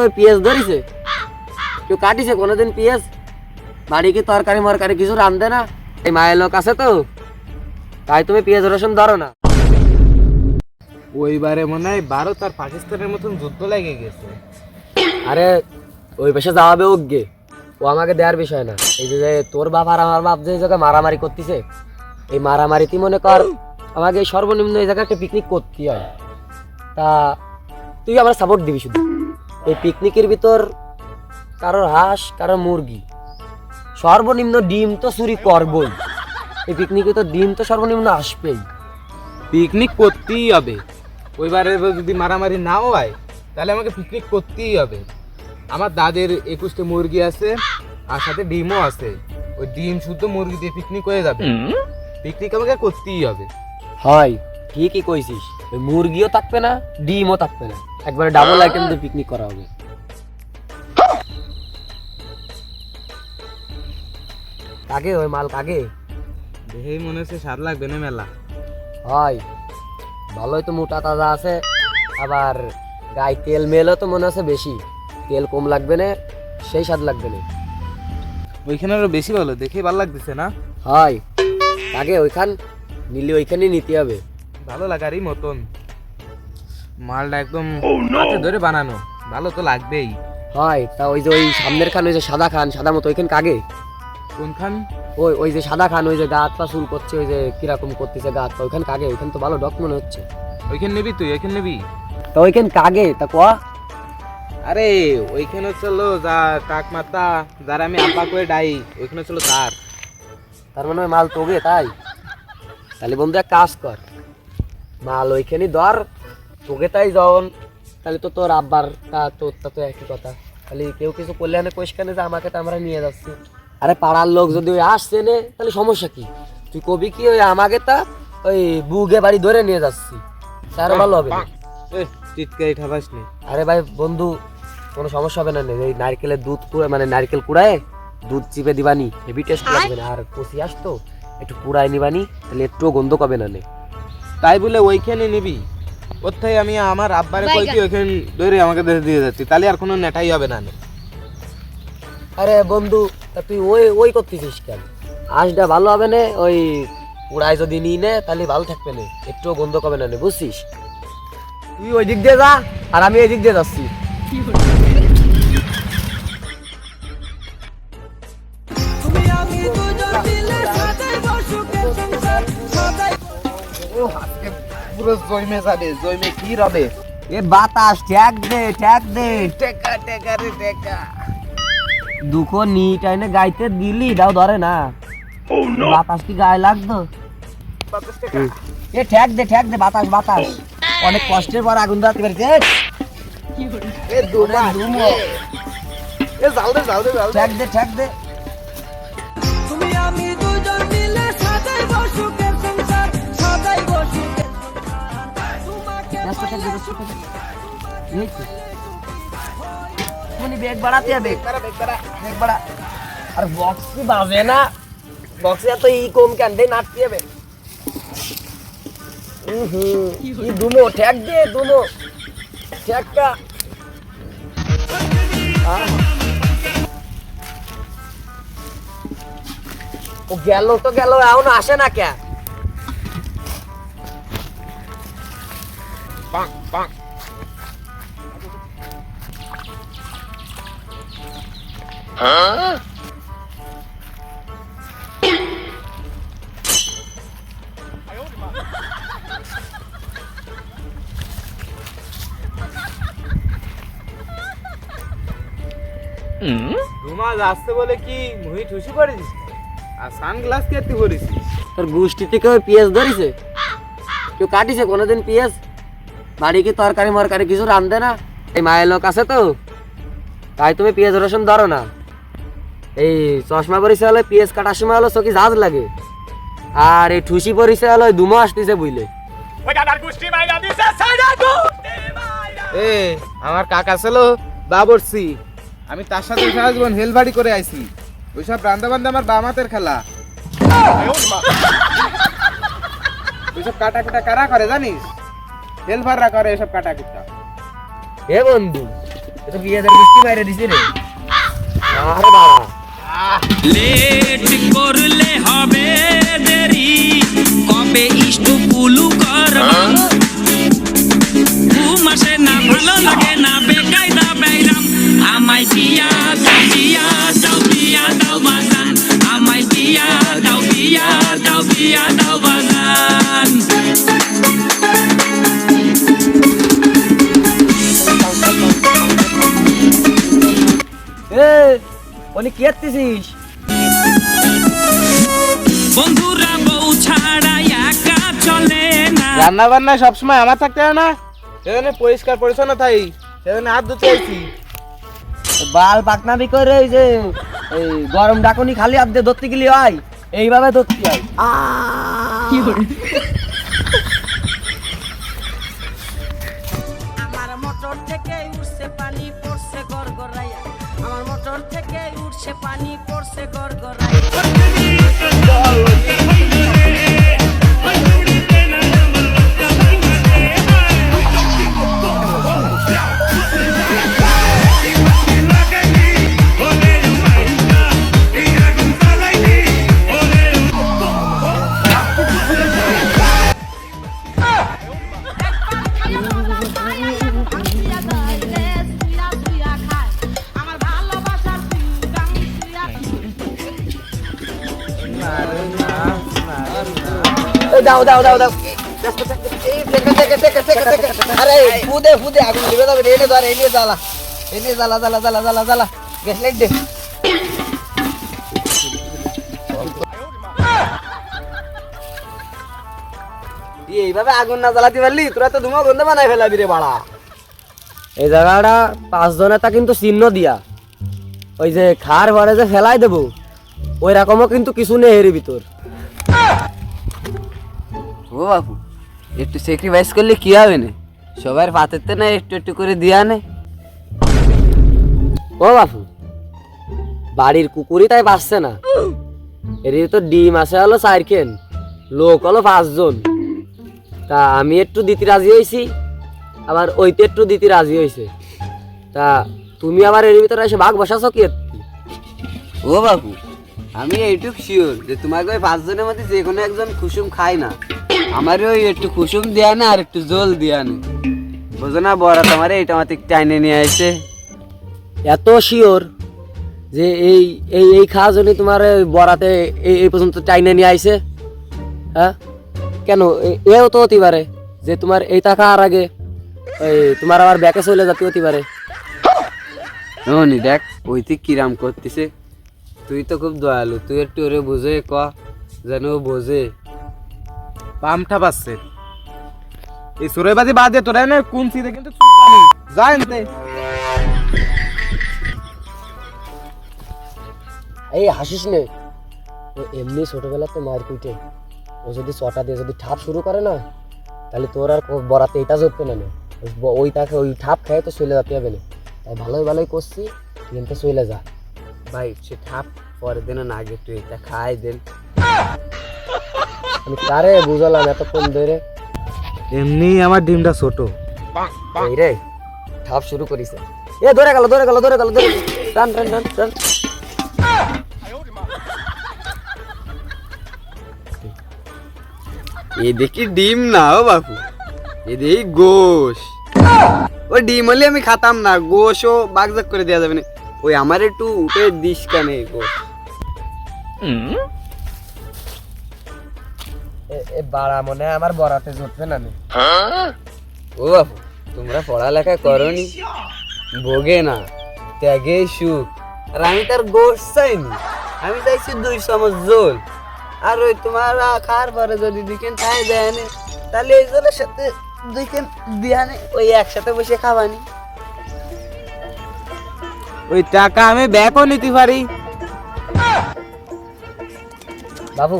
কেউ পেঁয়াজ ধরিছে? কেউ কাটিছে কোনোদিন পেঁয়াজ? বাড়ি কি তরকারি মরকারি কিছু রান্ধে না? এই মায়ের লোক আছে তো, তাই তুমি পেঁয়াজ রসুন ধরো না। ওইবারে মনে হয় ভারত আর পাকিস্তানের মতন যুদ্ধ লেগে গেছে। আরে ওই পাশে যাওয়াবে ওকে, ও আমাকে দেওয়ার বিষয় না। এই যে তোর বাপ আর আমার বাপ যে জায়গায় মারামারি করতেছে, এই মারামারিতে মনে কর আমাকে সর্বনিম্ন এই জায়গায় একটা পিকনিক করতে হয়। তা তুই আমার সাপোর্ট দিবি শুধু। এই পিকনিকের ভিতর কারোর হাঁস কারোর মুরগি, সর্বনিম্ন ডিম তো চুরি করবই। এই পিকনিকে তো ডিম তো সর্বনিম্ন আসবেই। পিকনিক করতেই হবে। ওইবারে যদি মারামারি নাও হয় তাহলে আমাকে পিকনিক করতেই হবে। আমার দাদের 21টা মুরগি আছে আর সাথে ডিমও আছে। ওই ডিম শুদ্ধ মুরগি দিয়ে পিকনিক হয়ে যাবে। পিকনিক আমাকে করতেই হবে। হয়, ঠিকই কইছিস। ওই মুরগিও থাকবে না, ডিমও থাকবে না, একবারে ডাবল আইটেম দিয়ে পিকনিক করা হবে। কাকে ওই মাল কাকে? দেখেই মনে হচ্ছে স্বাদ লাগবে না মেলা। হয়, ভালোই তো মোটা তাজা আছে, আবার গায়ে তেল মেলও তো মনে হচ্ছে বেশি। তেল কম লাগবে না, সেই স্বাদ লাগবে না। ওইখানে আরো বেশি ভালো, দেখেই ভালো লাগতেছে না? হয়, কাকে ওইখান নিলে ওইখানেই নিতে হবে। ভালো লাগারই মতন মালটা একদম হাতে ধরে বানানো, ভালো তো লাগবেই। হয়, তা ওই যে ওই সামনের খান, ওই যে সাদা খান, সাদা মতো, ওইখান কাকে? কোনখান? ওই ওই যে সাদা খান, ওই যে গা হাত পা চুল করছে, ওই যে কিরকম করতেছে গা হাত পা, ওইখান কাকে? ওইখান তো ভালো ডক মনে হচ্ছে। ওইখান নিবি তুই? ওইখান নিবি? তা ওইখান কাকে তা কোয়া? আরে ওইখানে চলো যা কাক মাতা, যারা আমি আব্বা করে ডাই, ওইখানে চলো তার। তার মানে ওই মাল তোগে তাই? তাহলে বন্ধু এক কাজ কর, মাল ওইখানে ধর, তোকে তাই যখন, তাহলে তো তোর আব্বার তোর তা তো একই কথা। তাহলে কেউ কিছু করলে না কোষখানে যে আমাকে তো আমরা নিয়ে যাচ্ছি। আরে পাড়ার লোক যদি ওই আসছে নে, তাহলে সমস্যা কি? তুই কবি কি ওই আমাকে তা ওই বুগে বাড়ি ধরে নিয়ে যাচ্ছি, তার ভালো হবে না। চিৎকারি ঠাবাস নি। আরে ভাই বন্ধু, কোনো সমস্যা হবে না। ওই নারকেলের দুধ মানে নারকেল কুড়ায় দুধ চিপে দিবানি, হেভি টেস্ট লাগবে না। আর কষি আসতো একটু কুড়ায় নিবানি, তাহলে একটু গন্ধ কবে না নে। তাই বলে ওইখানে নিবি? কোথায় আমি আমার আব্বারে কইছি ওইখানে ধরে আমাকে দিয়ে যাচ্ছি, তাহলে আর কোনো নেটাই হবে না নে। আরে বন্ধু, তা তুই ওই ওই করতেছিস কেন? আঁশটা ভালো হবে না, ওই কুড়ায় যদি নিই নে তাহলে ভালো থাকবে না, একটু গন্ধ কবে না নে, বুঝছিস? তুই ওই দিক দিয়ে যা, আর আমি এই দিক দিয়ে যাচ্ছি। পুরো জয়মে যাবে, জয়মে কি রবে? এ বাতাস ঠেক দে, ঠেক দে। টেকা টেকা রে টেকা। দুঃখ নি টাইনে গাইতে দিলি দাও ধরে না। বাতাস কি গায়ে লাগতো? এ ঠেক দে, ঠেক দে, বাতাস বাতাস। অনেক কষ্টের পর আগুন ধরাতে পারছে। এ দুমা দুমো। এ যাও দে যাও দে যাও দে। ঠেক দে, ঠেক দে। তুমি আমি দুজন মিলে সাজাই বসুকের সংসার, সাজাই বসুকের বেগ বাড়াতে হবে, বেগ বাড়া। আর বক্স কি বাজে না? বক্সে এত ই কম কেন দে, নাটতে হবে। দুমো ঠেক দে, দুমো ঠেকটা। ও গেল তো গেল, এখন আসে না কে? দুমা আসতে বলে কি মুহি ঠুসি করেছিস? আর সানগ্লাস কে তুই করেছিস? তোর গোষ্ঠীতে কেউ পেঁয়াজ ধরিছে? কেউ কাটিছে কোনোদিন পেঁয়াজ? বাড়ি কি তরকারি মরকারি কিছু রান্ধে না? এই মায়ের লোক আছে তো, তাই তুমি পেঁয়াজ রসুন ধরো না। এই চশমা পরিচয় হলো পেঁয়াজ কাটার সময় হলো চোখে ঝাঁজ লাগে, আর এই ঠুসি পরিচয় হলো দুমো আসতেছে বুঝলে। এ আমার কাকা ছিল বাবরসি, আমি তার সাথে সারা জীবন হেলবাড়ি করে আইছি। ওইসব রান্দা বান্দা আমার বামাতের খেলা। ওইসব কাটা কুটা কারা করে জানিস? হেলভাররা করে এসব কাটা কুটা। হে বন্ধু, এ তো বিয়েদের বৃষ্টি বাইরে দিছি রে। আরে বাবা লেট করলে হবে দেরি, কবে ইষ্টপুলু করবা। ঘুম আসে না, ভালো লাগে না, বেকায়দা বেইরাম। আমায় বিয়া দাও, বিয়া দাও, বিয়া দাও বাজান। আমায় বিয়া দাও, বিয়া দাও, বিয়া দাও বাজান। এ ওনি কি করতেছিস? বন্ধুরা বউ ছাড়া একা চলে না। রান্না বান্না সবসময় আমার থাকতে হয় না, সেখানে পরিষ্কার পরিচ্ছন্ন থাই, সেখানে হাত ধুতে আইছি। বাল পাকনামি করে এই যে এই গরম ডাকুনি খালি হাত দিয়ে ধরতে গেলি হয়, এইভাবে ধরতে হয়। আমার মোটর থেকে উঠছে পানি পড়ছে গড়গড়াইয়া, আমার মোটর থেকে উঠছে পানি পড়ছে গড়গড়াইয়া। আমার ভালোবাসার এই দাও দাও দাও দাও। আরে ফুদে ফুদে আগুন দিবে তবে এনে ধর, এনে জ্বালা, এনে জ্বালা জ্বালা জ্বালা জ্বালা জ্বালা, গ্যাস লাইট দে। এইভাবে আগুন না জ্বালাতে পারলি তোরা তো ধুমা গন্ধ বানাই ফেলাবি রে বাড়া। এই জায়গাটা 5 জনের তা কিন্তু চিহ্ন দিয়া, ওই যে খার ভরে যে ফেলাই দেবো ওই রকমও কিন্তু কিছু নেই এর ভিতর। ও বাপু, একটু স্যাক্রিফাইস করলে কি হবে না? সবার পাতেতে না একটু একটু করে দিয়া নে। ও বাপু, বাড়ির কুকুরই তাই বাঁচছে না, এর তো ডিম আছে হলো 4 কেন, লোক হলো 5 জন। তা আমি একটু দিতে রাজি হয়েছি, আবার ওইতে একটু দিতে রাজি হয়েছে। তা তুমি আবার এর ভিতরে এসে ভাগ বসাছো কি? ও বাপু, আমি এইটুক শিওর যে তোমাকে ওই 5 জনের মধ্যে যে কোনো একজন কুসুম খায় না। আমারও ওই একটু কুসুম দেয়া না আর একটু জল দেয়া না, বোঝো না? বড় তোমার এইটা আমাকে টাইনে নিয়ে আসে। এত শিওর যে এই এই এই খাওয়া জন্য তোমার এই বরাতে এই পর্যন্ত টাইনে নিয়ে আইছে? হ্যাঁ কেন? এও তো হতে পারে যে তোমার এই টাকা আর আগে এই তোমার আবার ব্যাকে চলে যেতে হতে পারে। নি দেখ ওই তুই কিরাম করতেছে, তুই তো খুব দয়ালু, তুই একটু ওরে বুঝে ক যেন ও বোঝে। পামঠা পাচ্ছে এই সুরেবাজি বাদে তোরা না কোন সিদে কিন্তু চুপানি জানতে। এই হাসিস নে, ও এমনি ছোটবেলাতে মার কুটে, ও যদি চটা দিয়ে যদি ঠাপ শুরু করে না তাহলে তোর আর বরাতে এটা জপবে না। ওই তাকে ওই ঠাপ খেয়ে তো চলে যেতে হবে না, তাই ভালোই ভালোই করছি, কিন্তু চলে যা। ভাই সে ঠাপ পরের দিন না আগে তুই এটা খাই দেন। আমি কারে বুঝালাম এতক্ষণ ধরে? এমনি আমার ডিমটা ছোট। এই রে ঠাপ শুরু করিছে, এ ধরে গেল ধরে গেল ধরে গেল ধরে, টান টান টান টান। এ দেখি ডিম না ও বাপু, এ দেখি গোশ। ও ডিম হলে আমি খাতাম না, গোশও বাগজাগ করে দেওয়া যাবে না। ওই আমার একটু উঠে দিস কানে গোশ। এ বাড়া মনে হয় আমার বরাতে জুটবে না। ও বাপু, তোমরা পড়ালেখা করনি, ভোগে না, ত্যাগে সুখ। আর আমি তার গোশ চাইনি, আমি চাইছি 2 চামচ জল। আর ওই তোমার খাওয়ার পরে যদি 2 কেন খাই দেয় না, তাহলে এই জলের সাথে 2 কেন দিয়া নে, ওই একসাথে বসে খাবানি। ওই টাকা আমি ব্যাকও নিতে পারি। বাবু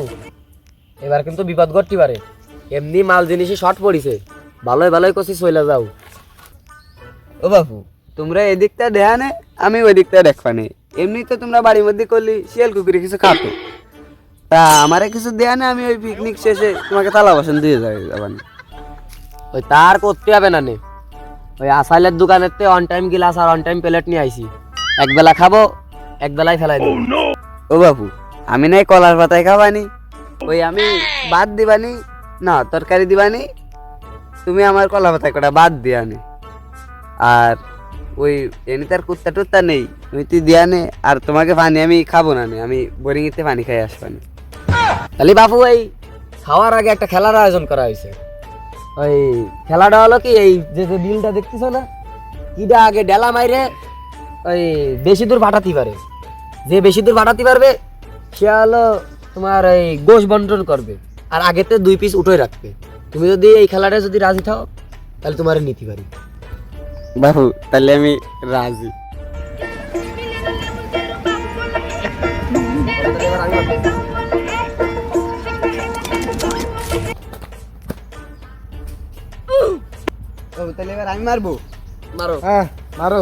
এবার কিন্তু বিপদ ঘটতে পারে, এমনি মাল জিনিসই শর্ট পড়িছে, ভালোই ভালোই করছি চলে যাও। ও বাপু, তোমরা এদিকটা দেয়া নে, আমি ওই দিকটা দেখবা নে। এমনি তো তোমরা বাড়ির মধ্যে করলি শিয়াল কুকুরে কিছু খাতো, তা আমারে কিছু দেয়া না, আমি ওই পিকনিক শেষে তোমাকে থালা বাসন দিয়ে যাবানি। ওই তার করতে হবে না নে, ওই আসাইলের দোকানের তে অন টাইম গিলাস আর অন টাইম প্লেট নিয়ে আইছি, একবেলা খাবো একবেলাই ফেলাই দেবো। ও বাপু, আমি নাই কলার পাতায় খাবানি, ওই আমি বাদ দিবানি না তরকারি দিবানি, তুমি আমার কলা পাতায় কটা বাদ দিয়ানি। আর ওই এমনি তার কুত্তা টুত্তা নেই, তুমি তুই দিয়ানে। আর তোমাকে পানি আমি খাবো না, আমি বোরিং এতে পানি খাই আসবানি। তাহলে বাপু এই খাওয়ার আগে একটা খেলার আয়োজন করা হয়েছে। ওই খেলাটা হলো কি, এই যে যে বিলটা দেখতেছো না, কিটা আগে ডেলা মাইরে ওই বেশি দূর ফাটাতে পারে, যে বেশি দূর ফাটাতে পারবে সে হলো তোমার এই গোশ বন্টন করবে, আর আগেতে 2 পিস উঠে রাখবে। তুমি যদি এই খেলাটা যদি রাজি থাও তাহলে তোমার নিতে পারি। বাবু তাহলে আমি রাজি। বাবু তাহলে এবার আমি মারবো। মারো। হ্যাঁ মারো।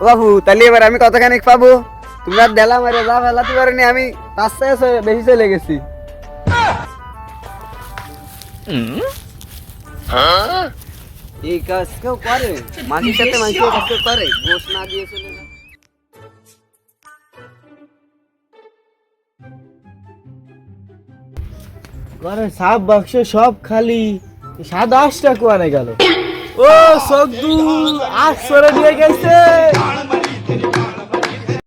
ও বাবু তাহলে এবার আমি কতখানি পাবো? তোমরা ডেলা মারে যা ফেলাতে পারোনি, আমি 5-6 বেশি চলে গেছি। এই কাজ কেউ করে? মাঝির সাথে মাঝির কাজ কেউ করে? গোশ না দিয়ে চলে যায়। ঘরে সাপ বাক্স সব খালি, 7-8টা কোয়ানে গেল। ও সদ্দু আজ সরে দিয়ে গেছে।